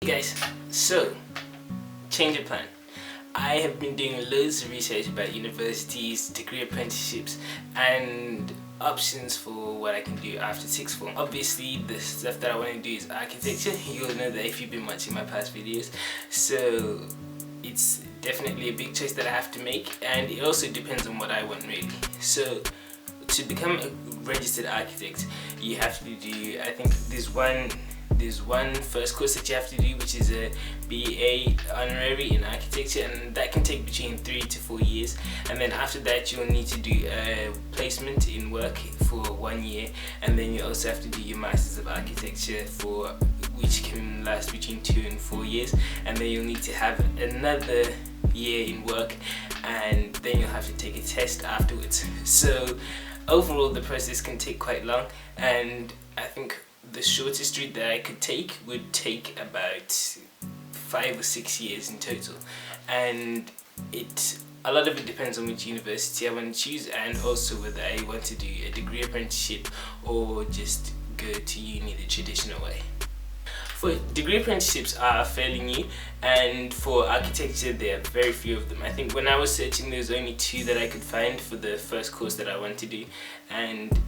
Guys, so change of plan. I have been doing loads of research about universities, degree apprenticeships and options for what I can do after sixth form. Obviously the stuff that I want to do is architecture. You'll know that if you've been watching my past videos. So it's definitely a big choice that I have to make, and it also depends on what I want really. So to become a registered architect, you have to do, I think there's one first course that you have to do, which is a BA honorary in architecture, and that can take between 3 to 4 years. And then after that you'll need to do a placement in work for 1 year, and then you also have to do your masters of architecture, for which can last between 2 and 4 years, and then you'll need to have another year in work, and then you'll have to take a test afterwards. So overall the process can take quite long, and I think the shortest route that I could take would take about 5 or 6 years in total, and a lot of it depends on which university I want to choose, and also whether I want to do a degree apprenticeship or just go to uni the traditional way. For degree apprenticeships are fairly new, and for architecture there are very few of them. I think when I was searching there was only 2 that I could find for the first course that I want to do. And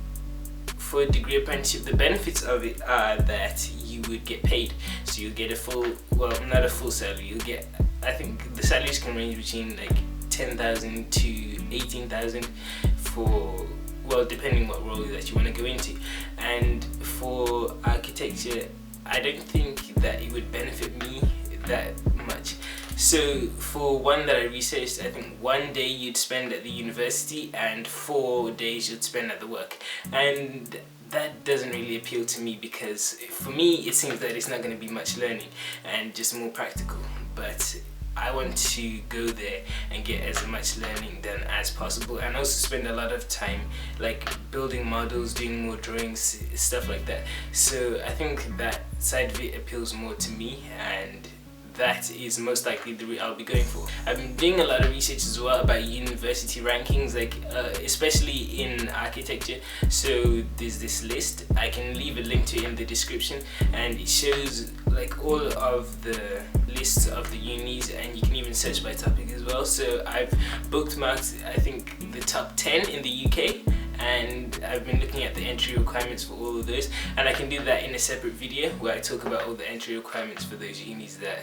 for a degree apprenticeship, the benefits of it are that you would get paid. So you'll get a full, well, not a full salary, you'll get, I think the salaries can range between like 10,000 to 18,000 for, well, depending what role that you want to go into. And for architecture, I don't think that it would benefit me that much. So for one that I researched, I think 1 day you'd spend at the university and 4 days you'd spend at the work, and that doesn't really appeal to me, because for me it seems that it's not going to be much learning and just more practical. But I want to go there and get as much learning done as possible, and also spend a lot of time like building models, doing more drawings, stuff like that. So I think that side of it appeals more to me, and that is most likely the route I'll be going for. I've been doing a lot of research as well about university rankings, like especially in architecture. So there's this list, I can leave a link to it in the description, and it shows like all of the lists of the unis, and you can even search by topic as well. So I've bookmarked, I think, the top 10 in the UK, and I've been looking at the entry requirements for all of those, and I can do that in a separate video where I talk about all the entry requirements for those unis that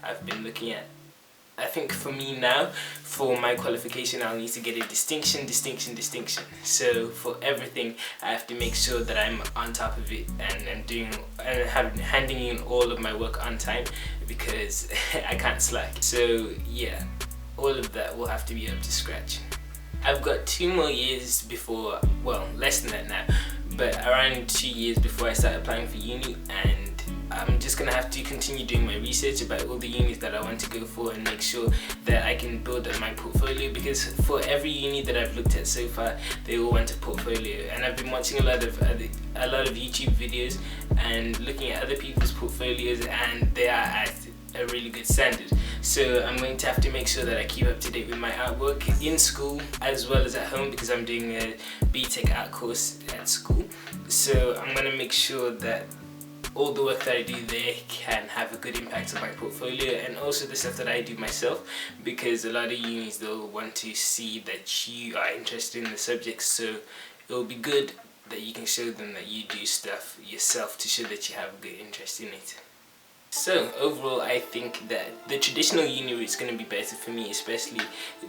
I've been looking at. I think for me now, for my qualification, I'll need to get a distinction. So for everything, I have to make sure that I'm on top of it, and handing in all of my work on time, because I can't slack. So yeah, all of that will have to be up to scratch. I've got 2 more years before, well, less than that now, but around 2 years before I start applying for uni, and I'm just gonna have to continue doing my research about all the unis that I want to go for, and make sure that I can build up my portfolio, because for every uni that I've looked at so far, they all want a portfolio. And I've been watching a lot of YouTube videos and looking at other people's portfolios, and they are at a really good standard. So I'm going to have to make sure that I keep up to date with my artwork in school as well as at home, because I'm doing a BTech art course at school. So I'm going to make sure that all the work that I do there can have a good impact on my portfolio, and also the stuff that I do myself, because a lot of unis, they'll want to see that you are interested in the subject. So it'll be good that you can show them that you do stuff yourself to show that you have a good interest in it. So overall, I think that the traditional uni route is going to be better for me, especially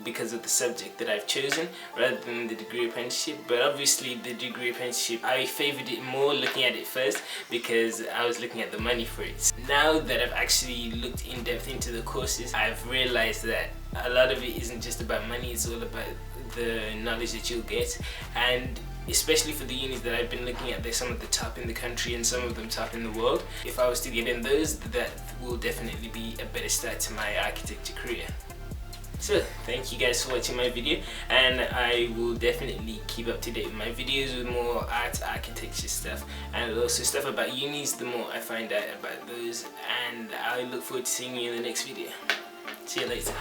because of the subject that I've chosen, rather than the degree apprenticeship. But obviously the degree apprenticeship, I favoured it more looking at it first, because I was looking at the money for it. Now that I've actually looked in depth into the courses, I've realised that a lot of it isn't just about money, it's all about the knowledge that you'll get. And especially for the unis that I've been looking at, they're some of the top in the country and some of them top in the world. If I was to get in those, that will definitely be a better start to my architecture career. So thank you guys for watching my video, and I will definitely keep up to date with my videos with more art, architecture stuff, and also stuff about unis the more I find out about those. And I look forward to seeing you in the next video. See you later.